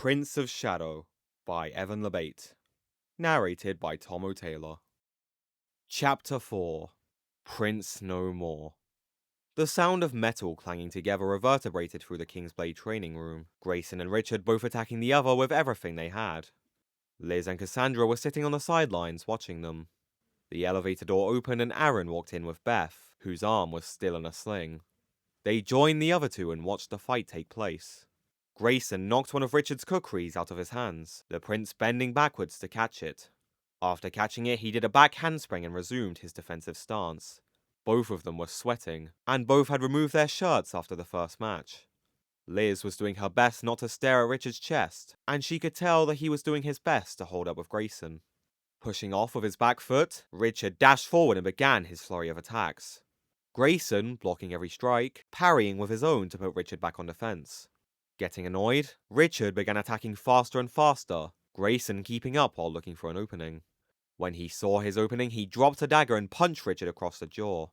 Prince of Shadow by LaBate. Narrated by Tommo. Chapter 4. Prince No More. The sound of metal clanging together reverberated through the King's Blade training room, Grayson and Richard both attacking the other with everything they had. Liz and Cassandra were sitting on the sidelines watching them. The elevator door opened and Aaron walked in with Beth, whose arm was still in a sling. They joined the other two and watched the fight take place. Grayson knocked one of Richard's kukris out of his hands, the prince bending backwards to catch it. After catching it, he did a back handspring and resumed his defensive stance. Both of them were sweating, and both had removed their shirts after the first match. Liz was doing her best not to stare at Richard's chest, and she could tell that he was doing his best to hold up with Grayson. Pushing off with his back foot, Richard dashed forward and began his flurry of attacks. Grayson, blocking every strike, parrying with his own to put Richard back on defense. Getting annoyed, Richard began attacking faster and faster, Grayson keeping up while looking for an opening. When he saw his opening, he dropped a dagger and punched Richard across the jaw.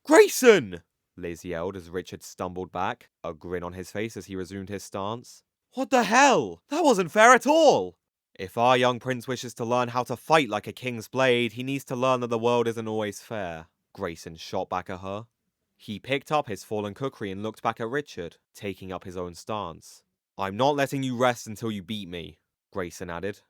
"Grayson!" Liz yelled as Richard stumbled back, a grin on his face as he resumed his stance. "What the hell? That wasn't fair at all! If our young prince wishes to learn how to fight like a king's blade, he needs to learn that the world isn't always fair," Grayson shot back at her. He picked up his fallen kukri and looked back at Richard, taking up his own stance. "I'm not letting you rest until you beat me," Grayson added.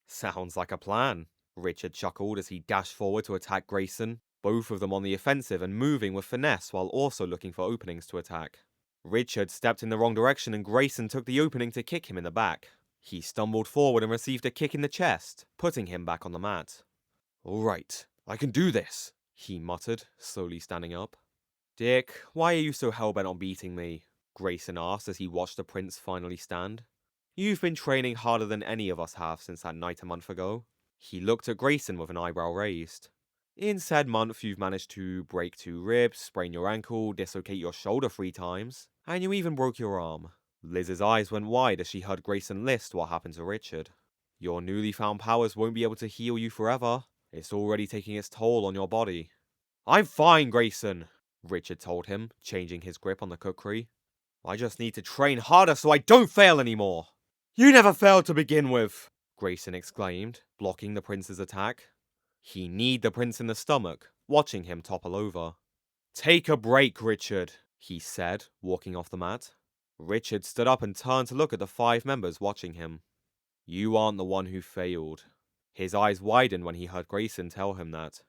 "Sounds like a plan," Richard chuckled as he dashed forward to attack Grayson, both of them on the offensive and moving with finesse while also looking for openings to attack. Richard stepped in the wrong direction and Grayson took the opening to kick him in the back. He stumbled forward and received a kick in the chest, putting him back on the mat. "All right, I can do this," he muttered, slowly standing up. "Dick, why are you so hellbent on beating me?" Grayson asked as he watched the prince finally stand. "You've been training harder than any of us have since that night a month ago." He looked at Grayson with an eyebrow raised. "In said month, you've managed to break 2 ribs, sprain your ankle, dislocate your shoulder 3 times, and you even broke your arm." Liz's eyes went wide as she heard Grayson list what happened to Richard. "Your newly found powers won't be able to heal you forever. It's already taking its toll on your body." "I'm fine, Grayson," Richard told him, changing his grip on the kukri. "I just need to train harder so I don't fail anymore." "You never failed to begin with," Grayson exclaimed, blocking the prince's attack. He kneed the prince in the stomach, watching him topple over. "Take a break, Richard," he said, walking off the mat. Richard stood up and turned to look at the 5 members watching him. "You aren't the one who failed." His eyes widened when he heard Grayson tell him that.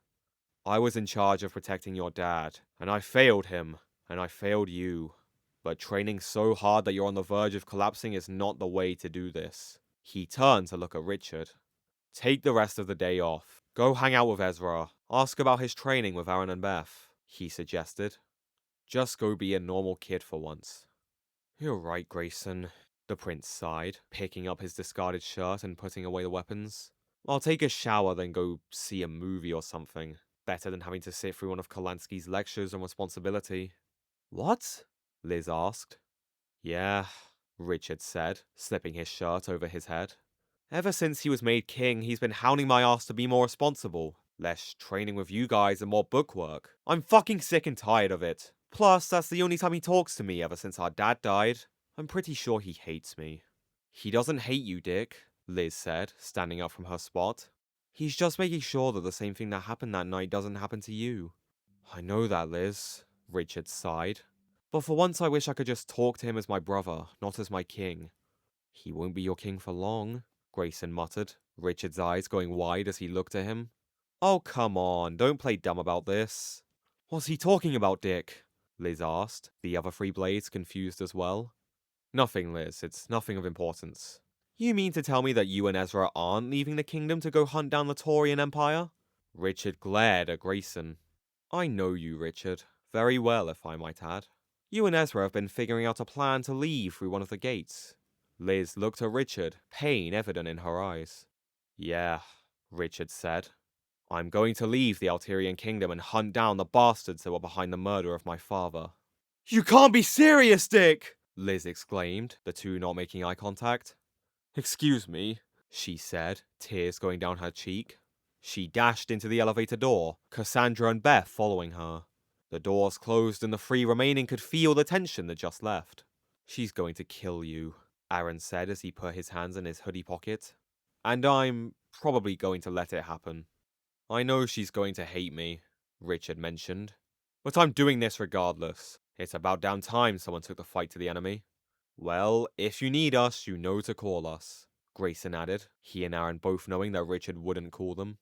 "I was in charge of protecting your dad, and I failed him, and I failed you. But training so hard that you're on the verge of collapsing is not the way to do this." He turned to look at Richard. "Take the rest of the day off. Go hang out with Ezra. Ask about his training with Aaron and Beth," he suggested. "Just go be a normal kid for once." "You're right, Grayson," the prince sighed, picking up his discarded shirt and putting away the weapons. "I'll take a shower, then go see a movie or something. Better than having to sit through one of Kalansky's lectures on responsibility." "What?" Liz asked. "Yeah," Richard said, slipping his shirt over his head. "Ever since he was made king, he's been hounding my ass to be more responsible. Less training with you guys and more bookwork. I'm fucking sick and tired of it. Plus, that's the only time he talks to me ever since our dad died. I'm pretty sure he hates me." "He doesn't hate you, Dick," Liz said, standing up from her spot. "He's just making sure that the same thing that happened that night doesn't happen to you." "I know that, Liz," Richard sighed. "But for once I wish I could just talk to him as my brother, not as my king." "He won't be your king for long," Grayson muttered, Richard's eyes going wide as he looked at him. "Oh, come on, don't play dumb about this." "What's he talking about, Dick?" Liz asked, the other 3 blades confused as well. "Nothing, Liz, it's nothing of importance." "You mean to tell me that you and Ezra aren't leaving the kingdom to go hunt down the Taurian Empire?" Richard glared at Grayson. "I know you, Richard. Very well, if I might add. You and Ezra have been figuring out a plan to leave through one of the gates." Liz looked at Richard, pain evident in her eyes. "Yeah," Richard said. "I'm going to leave the Altirian kingdom and hunt down the bastards that were behind the murder of my father." "You can't be serious, Dick!" Liz exclaimed, the two not making eye contact. "Excuse me," she said, tears going down her cheek. She dashed into the elevator door, Cassandra and Beth following her. The doors closed and the 3 remaining could feel the tension that just left. "She's going to kill you," Aaron said as he put his hands in his hoodie pocket. And I'm probably going to let it happen. I know she's going to hate me, Richard mentioned. But I'm doing this regardless. It's about damn time someone took the fight to the enemy. Well, if you need us, you know to call us, Grayson added, he and Aaron both knowing that Richard wouldn't call them.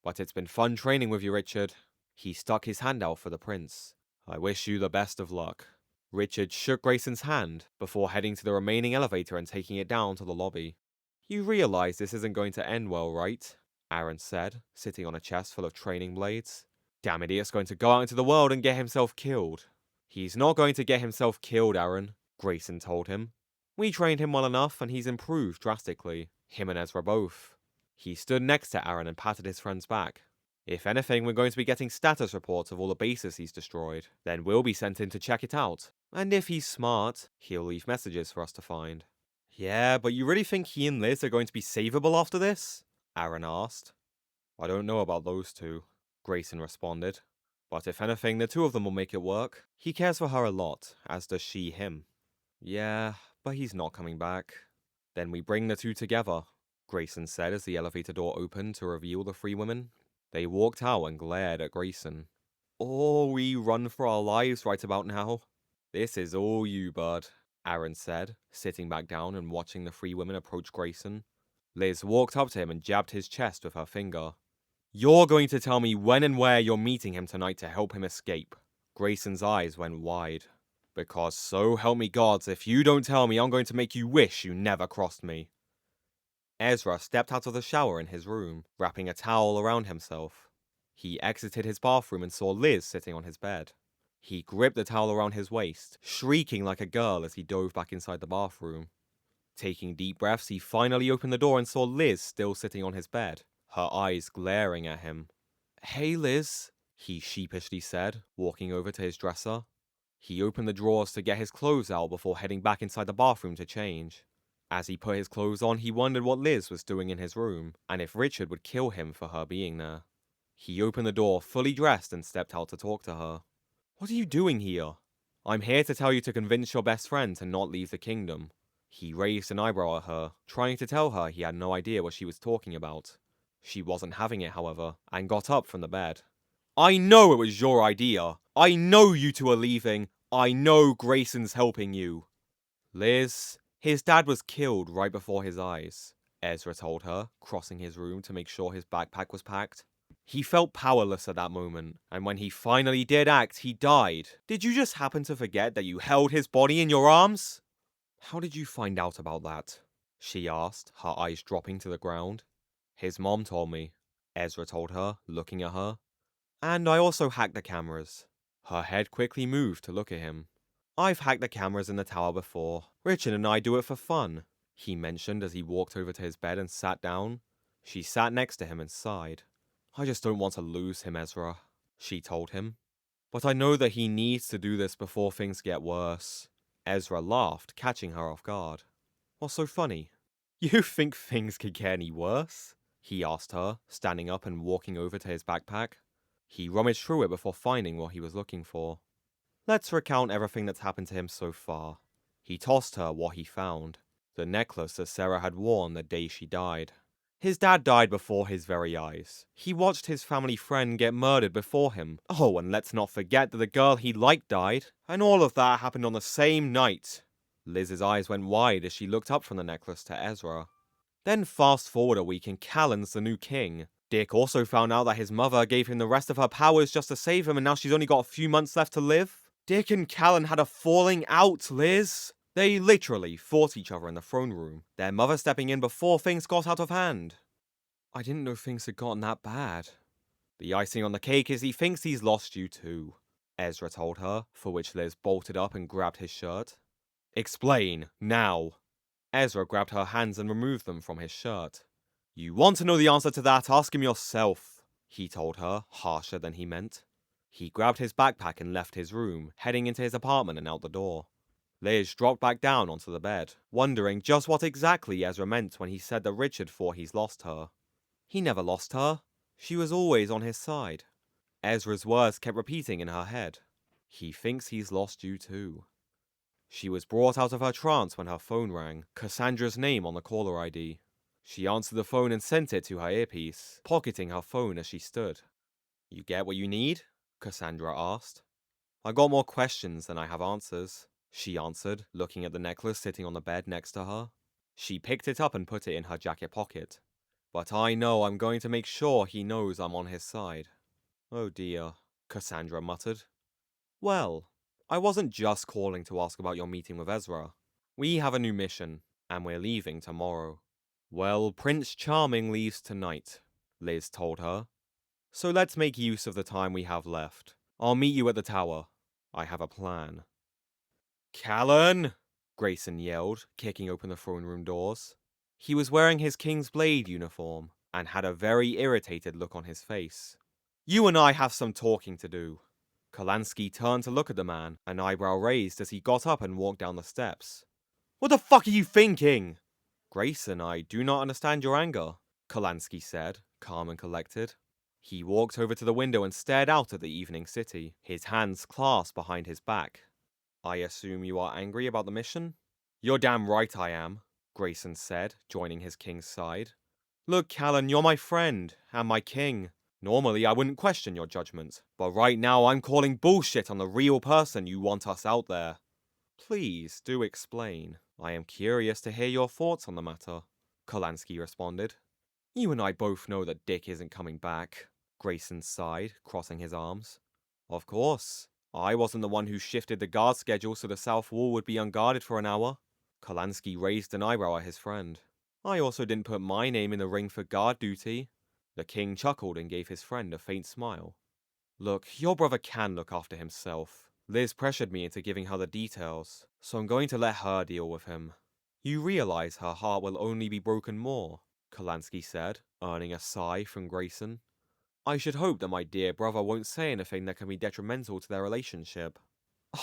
But it's been fun training with you, Richard. He stuck his hand out for the prince. I wish you the best of luck. Richard shook Grayson's hand before heading to the remaining elevator and taking it down to the lobby. You realize this isn't going to end well, right? Aaron said, sitting on a chest full of training blades. Damn idiot's going to go out into the world and get himself killed. He's not going to get himself killed, Aaron, Grayson told him. We trained him well enough and he's improved drastically. Him and Ezra both. He stood next to Aaron and patted his friend's back. If anything, we're going to be getting status reports of all the bases he's destroyed. Then we'll be sent in to check it out. And if he's smart, he'll leave messages for us to find. Yeah, but you really think he and Liz are going to be savable after this? Aaron asked. I don't know about those two, Grayson responded. But if anything, the two of them will make it work. He cares for her a lot, as does she him. Yeah, but he's not coming back. Then we bring the two together, Grayson said as the elevator door opened to reveal the three women. They walked out and glared at Grayson. Oh, we run for our lives right about now. This is all you, bud, Aaron said, sitting back down and watching the three women approach Grayson. Liz walked up to him and jabbed his chest with her finger. You're going to tell me when and where you're meeting him tonight to help him escape. Grayson's eyes went wide. Because so help me gods, if you don't tell me, I'm going to make you wish you never crossed me. Ezra stepped out of the shower in his room, wrapping a towel around himself. He exited his bathroom and saw Liz sitting on his bed. He gripped the towel around his waist, shrieking like a girl as he dove back inside the bathroom. Taking deep breaths, he finally opened the door and saw Liz still sitting on his bed, her eyes glaring at him. Hey, Liz, he sheepishly said, walking over to his dresser. He opened the drawers to get his clothes out before heading back inside the bathroom to change. As he put his clothes on, he wondered what Liz was doing in his room, and if Richard would kill him for her being there. He opened the door, fully dressed, and stepped out to talk to her. What are you doing here? I'm here to tell you to convince your best friend to not leave the kingdom. He raised an eyebrow at her, trying to tell her he had no idea what she was talking about. She wasn't having it, however, and got up from the bed. I know it was your idea. I know you two are leaving. I know Grayson's helping you. Liz, his dad was killed right before his eyes, Ezra told her, crossing his room to make sure his backpack was packed. He felt powerless at that moment, and when he finally did act, he died. Did you just happen to forget that you held his body in your arms? How did you find out about that? She asked, her eyes dropping to the ground. His mom told me, Ezra told her, looking at her. And I also hacked the cameras. Her head quickly moved to look at him. I've hacked the cameras in the tower before. Richard and I do it for fun, he mentioned as he walked over to his bed and sat down. She sat next to him and sighed. I just don't want to lose him, Ezra, she told him. But I know that he needs to do this before things get worse. Ezra laughed, catching her off guard. What's so funny? You think things could get any worse? He asked her, standing up and walking over to his backpack. He rummaged through it before finding what he was looking for. Let's recount everything that's happened to him so far. He tossed her what he found. The necklace that Sarah had worn the day she died. His dad died before his very eyes. He watched his family friend get murdered before him. Oh, and let's not forget that the girl he liked died. And all of that happened on the same night. Liz's eyes went wide as she looked up from the necklace to Ezra. Then fast forward a week and Callan's the new king. Dick also found out that his mother gave him the rest of her powers just to save him and now she's only got a few months left to live. Dick and Callan had a falling out, Liz. They literally fought each other in the throne room, their mother stepping in before things got out of hand. I didn't know things had gotten that bad. The icing on the cake is he thinks he's lost you too, Ezra told her, for which Liz bolted up and grabbed his shirt. Explain, now. Ezra grabbed her hands and removed them from his shirt. You want to know the answer to that? Ask him yourself, he told her, harsher than he meant. He grabbed his backpack and left his room, heading into his apartment and out the door. Liz dropped back down onto the bed, wondering just what exactly Ezra meant when he said that Richard thought he's lost her. He never lost her. She was always on his side. Ezra's words kept repeating in her head. He thinks he's lost you too. She was brought out of her trance when her phone rang, Cassandra's name on the caller ID. She answered the phone and sent it to her earpiece, pocketing her phone as she stood. "You get what you need?" Cassandra asked. "I got more questions than I have answers," she answered, looking at the necklace sitting on the bed next to her. She picked it up and put it in her jacket pocket. "But I know I'm going to make sure he knows I'm on his side." "Oh dear," Cassandra muttered. "Well, I wasn't just calling to ask about your meeting with Ezra. We have a new mission, and we're leaving tomorrow." "Well, Prince Charming leaves tonight," Liz told her. "So let's make use of the time we have left. I'll meet you at the tower. I have a plan." "Callan!" Grayson yelled, kicking open the throne room doors. He was wearing his King's Blade uniform, and had a very irritated look on his face. "You and I have some talking to do." Kalansky turned to look at the man, an eyebrow raised as he got up and walked down the steps. "What the fuck are you thinking?" "Grayson, I do not understand your anger," Kalansky said, calm and collected. He walked over to the window and stared out at the evening city, his hands clasped behind his back. "I assume you are angry about the mission?" "You're damn right I am," Grayson said, joining his king's side. "Look, Callan, you're my friend, and my king. Normally I wouldn't question your judgment, but right now I'm calling bullshit on the real person you want us out there." "Please, do explain. I am curious to hear your thoughts on the matter," Kalansky responded. "You and I both know that Dick isn't coming back," Grayson sighed, crossing his arms. "Of course. I wasn't the one who shifted the guard schedule so the south wall would be unguarded for an hour." Kalansky raised an eyebrow at his friend. "I also didn't put my name in the ring for guard duty." The king chuckled and gave his friend a faint smile. "Look, your brother can look after himself. Liz pressured me into giving her the details, so I'm going to let her deal with him." "You realize her heart will only be broken more," Kalansky said, earning a sigh from Grayson. "I should hope that my dear brother won't say anything that can be detrimental to their relationship."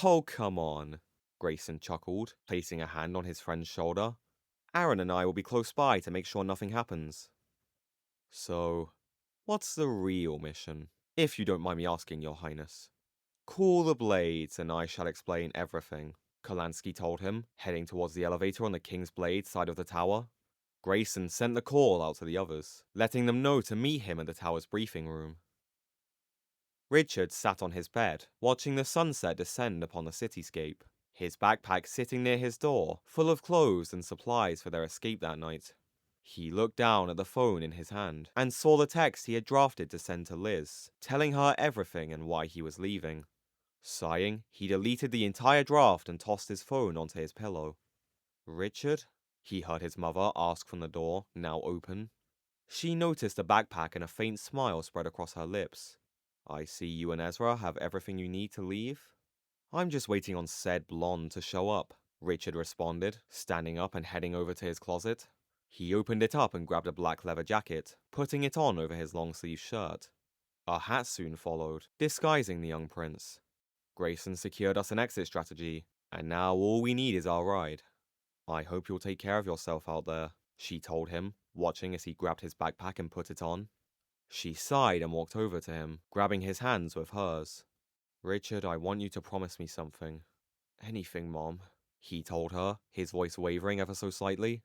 "Oh, come on," Grayson chuckled, placing a hand on his friend's shoulder. "Aaron and I will be close by to make sure nothing happens." "So, what's the real mission, if you don't mind me asking, Your Highness?" "Call the Blades, and I shall explain everything," Kalansky told him, heading towards the elevator on the King's Blade side of the tower. Grayson sent the call out to the others, letting them know to meet him at the tower's briefing room. Richard sat on his bed, watching the sunset descend upon the cityscape, his backpack sitting near his door, full of clothes and supplies for their escape that night. He looked down at the phone in his hand, and saw the text he had drafted to send to Liz, telling her everything and why he was leaving. Sighing, he deleted the entire draft and tossed his phone onto his pillow. "Richard?" he heard his mother ask from the door, now open. She noticed the backpack and a faint smile spread across her lips. "I see you and Ezra have everything you need to leave?" "I'm just waiting on said blonde to show up," Richard responded, standing up and heading over to his closet. He opened it up and grabbed a black leather jacket, putting it on over his long-sleeved shirt. A hat soon followed, disguising the young prince. "Grayson secured us an exit strategy, and now all we need is our ride. I hope you'll take care of yourself out there," she told him, watching as he grabbed his backpack and put it on. She sighed and walked over to him, grabbing his hands with hers. "Richard, I want you to promise me something." "Anything, Mom," he told her, his voice wavering ever so slightly.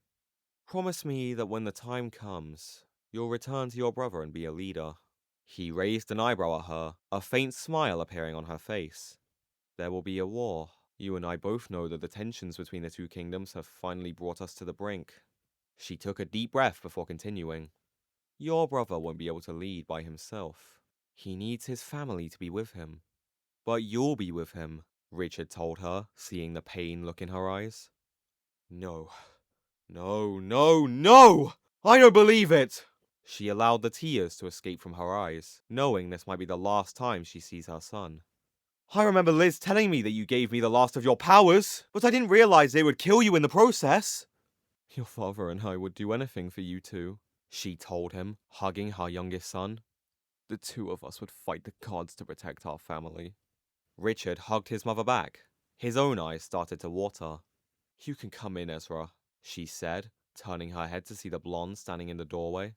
"Promise me that when the time comes, you'll return to your brother and be a leader." He raised an eyebrow at her, a faint smile appearing on her face. "There will be a war. You and I both know that the tensions between the two kingdoms have finally brought us to the brink." She took a deep breath before continuing. "Your brother won't be able to lead by himself. He needs his family to be with him." "But you'll be with him," Richard told her, seeing the pain look in her eyes. "No. No, no, no! I don't believe it!" She allowed the tears to escape from her eyes, knowing this might be the last time she sees her son. "I remember Liz telling me that you gave me the last of your powers, but I didn't realize they would kill you in the process." "Your father and I would do anything for you two," she told him, hugging her youngest son. "The two of us would fight the gods to protect our family." Richard hugged his mother back. His own eyes started to water. "You can come in, Ezra," she said, turning her head to see the blonde standing in the doorway.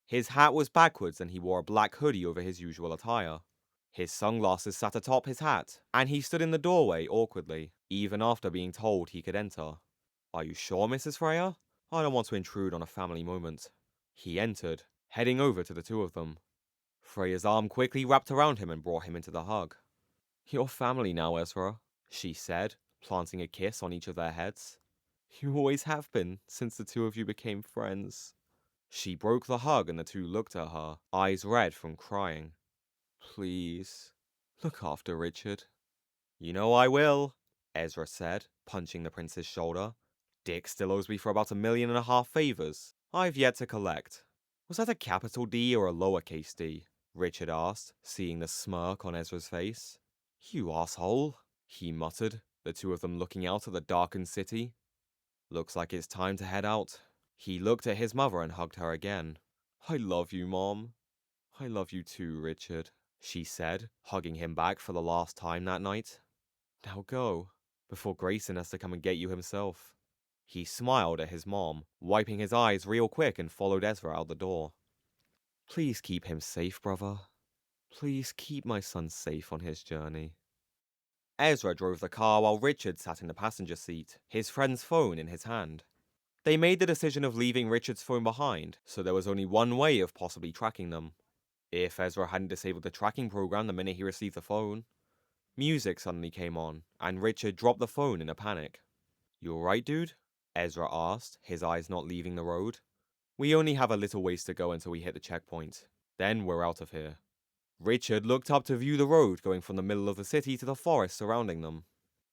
His hat was backwards and he wore a black hoodie over his usual attire. His sunglasses sat atop his hat, and he stood in the doorway awkwardly, even after being told he could enter. "Are you sure, Mrs. Freya? I don't want to intrude on a family moment." He entered, heading over to the two of them. Freya's arm quickly wrapped around him and brought him into the hug. "You're family now, Ezra," she said, planting a kiss on each of their heads. "You always have been, since the two of you became friends." She broke the hug and the two looked at her, eyes red from crying. "Please, look after Richard." "You know I will," Ezra said, punching the prince's shoulder. "Dick still owes me for about 1.5 million favors I've yet to collect." "Was that a capital D or a lowercase d?" Richard asked, seeing the smirk on Ezra's face. "You asshole," he muttered, the two of them looking out at the darkened city. "Looks like it's time to head out." He looked at his mother and hugged her again. "I love you, Mom." "I love you too, Richard," she said, hugging him back for the last time that night. "Now go, before Grayson has to come and get you himself." He smiled at his mom, wiping his eyes real quick, and followed Ezra out the door. "Please keep him safe, brother. Please keep my son safe on his journey." Ezra drove the car while Richard sat in the passenger seat, his friend's phone in his hand. They made the decision of leaving Richard's phone behind, so there was only one way of possibly tracking them. If Ezra hadn't disabled the tracking program the minute he received the phone. Music suddenly came on, and Richard dropped the phone in a panic. "You alright, dude?" Ezra asked, his eyes not leaving the road. "We only have a little ways to go until we hit the checkpoint. Then we're out of here." Richard looked up to view the road going from the middle of the city to the forest surrounding them.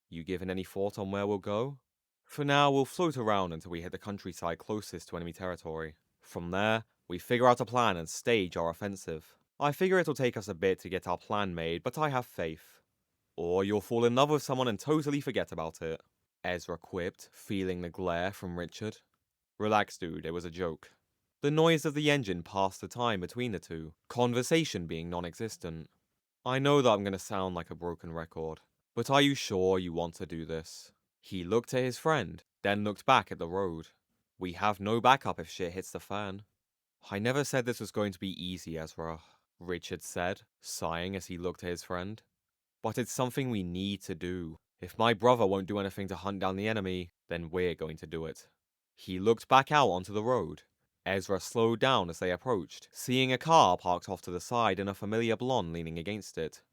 "You given any thought on where we'll go?" "For now, we'll float around until we hit the countryside closest to enemy territory. From there, we figure out a plan and stage our offensive. I figure it'll take us a bit to get our plan made, but I have faith." "Or you'll fall in love with someone and totally forget about it," Ezra quipped, feeling the glare from Richard. "Relax, dude, it was a joke." The noise of the engine passed the time between the two, conversation being non-existent. "I know that I'm gonna sound like a broken record, but are you sure you want to do this?" He looked at his friend, then looked back at the road. "We have no backup if shit hits the fan." "I never said this was going to be easy, Ezra," Richard said, sighing as he looked at his friend. "But it's something we need to do. If my brother won't do anything to hunt down the enemy, then we're going to do it." He looked back out onto the road. Ezra slowed down as they approached, seeing a car parked off to the side and a familiar blonde leaning against it.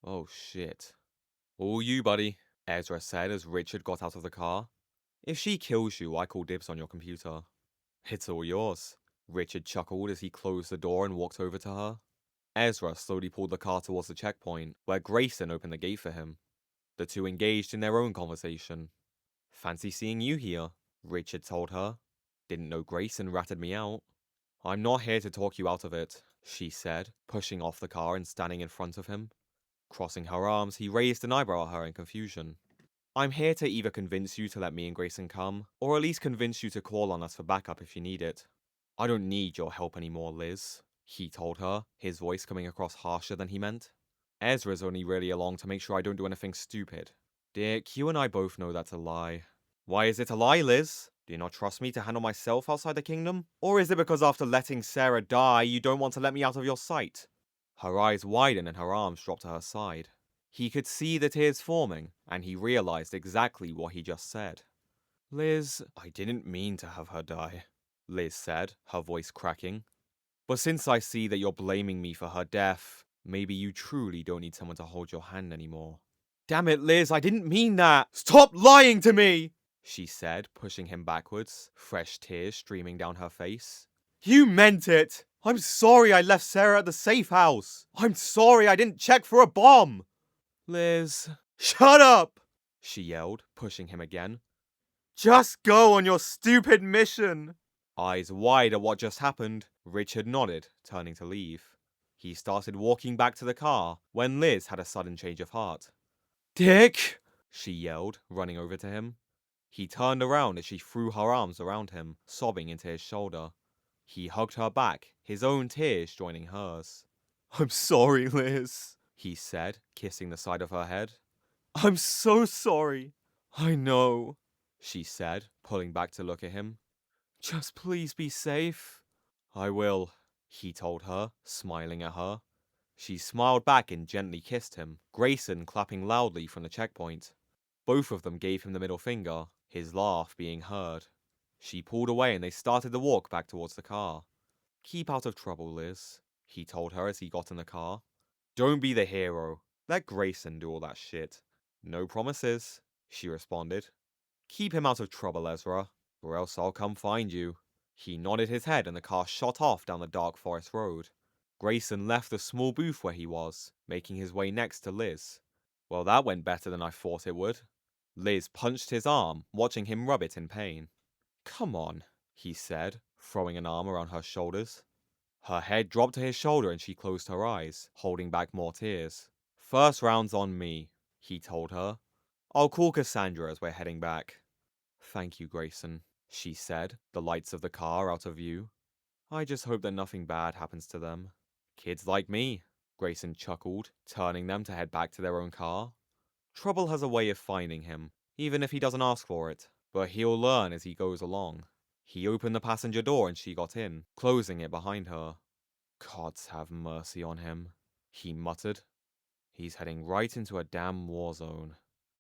"Oh shit." "All you, buddy," Ezra said as Richard got out of the car. "If she kills you, I call dibs on your computer." "It's all yours," Richard chuckled as he closed the door and walked over to her. Ezra slowly pulled the car towards the checkpoint, where Grayson opened the gate for him. The two engaged in their own conversation. "Fancy seeing you here," Richard told her. "Didn't know Grayson ratted me out." "I'm not here to talk you out of it," she said, pushing off the car and standing in front of him. Crossing her arms, he raised an eyebrow at her in confusion. "I'm here to either convince you to let me and Grayson come, or at least convince you to call on us for backup if you need it." "I don't need your help anymore, Liz," he told her, his voice coming across harsher than he meant. "Ezra's only really along to make sure I don't do anything stupid." "Dick, you and I both know that's a lie." "Why is it a lie, Liz? Do you not trust me to handle myself outside the kingdom? Or is it because after letting Sarah die, you don't want to let me out of your sight?" Her eyes widened and her arms dropped to her side. He could see the tears forming, and he realized exactly what he just said. "Liz, I didn't mean to have her die," Liz said, her voice cracking. "But since I see that you're blaming me for her death, maybe you truly don't need someone to hold your hand anymore." "Damn it, Liz, I didn't mean that! Stop lying to me!" she said, pushing him backwards, fresh tears streaming down her face. "You meant it! I'm sorry I left Sarah at the safe house! I'm sorry I didn't check for a bomb!" "Liz, shut up!" she yelled, pushing him again. "Just go on your stupid mission!" Eyes wide at what just happened, Richard nodded, turning to leave. He started walking back to the car when Liz had a sudden change of heart. "Dick!" she yelled, running over to him. He turned around as she threw her arms around him, sobbing into his shoulder. He hugged her back, his own tears joining hers. "I'm sorry, Liz," he said, kissing the side of her head. "I'm so sorry." "I know," she said, pulling back to look at him. "Just please be safe." "I will," he told her, smiling at her. She smiled back and gently kissed him, Grayson clapping loudly from the checkpoint. Both of them gave him the middle finger, his laugh being heard. She pulled away and they started to walk back towards the car. "Keep out of trouble, Liz," he told her as he got in the car. "Don't be the hero. Let Grayson do all that shit." "No promises," she responded. "Keep him out of trouble, Ezra, or else I'll come find you." He nodded his head and the car shot off down the dark forest road. Grayson left the small booth where he was, making his way next to Liz. "Well, that went better than I thought it would." Liz punched his arm, watching him rub it in pain. "Come on," he said, throwing an arm around her shoulders. Her head dropped to his shoulder and she closed her eyes, holding back more tears. "First round's on me," he told her. "I'll call Cassandra as we're heading back." "Thank you, Grayson," she said, the lights of the car out of view. "I just hope that nothing bad happens to them." "Kids like me," Grayson chuckled, turning them to head back to their own car. "Trouble has a way of finding him, even if he doesn't ask for it. But he'll learn as he goes along." He opened the passenger door and she got in, closing it behind her. "Gods have mercy on him," he muttered. "He's heading right into a damn war zone."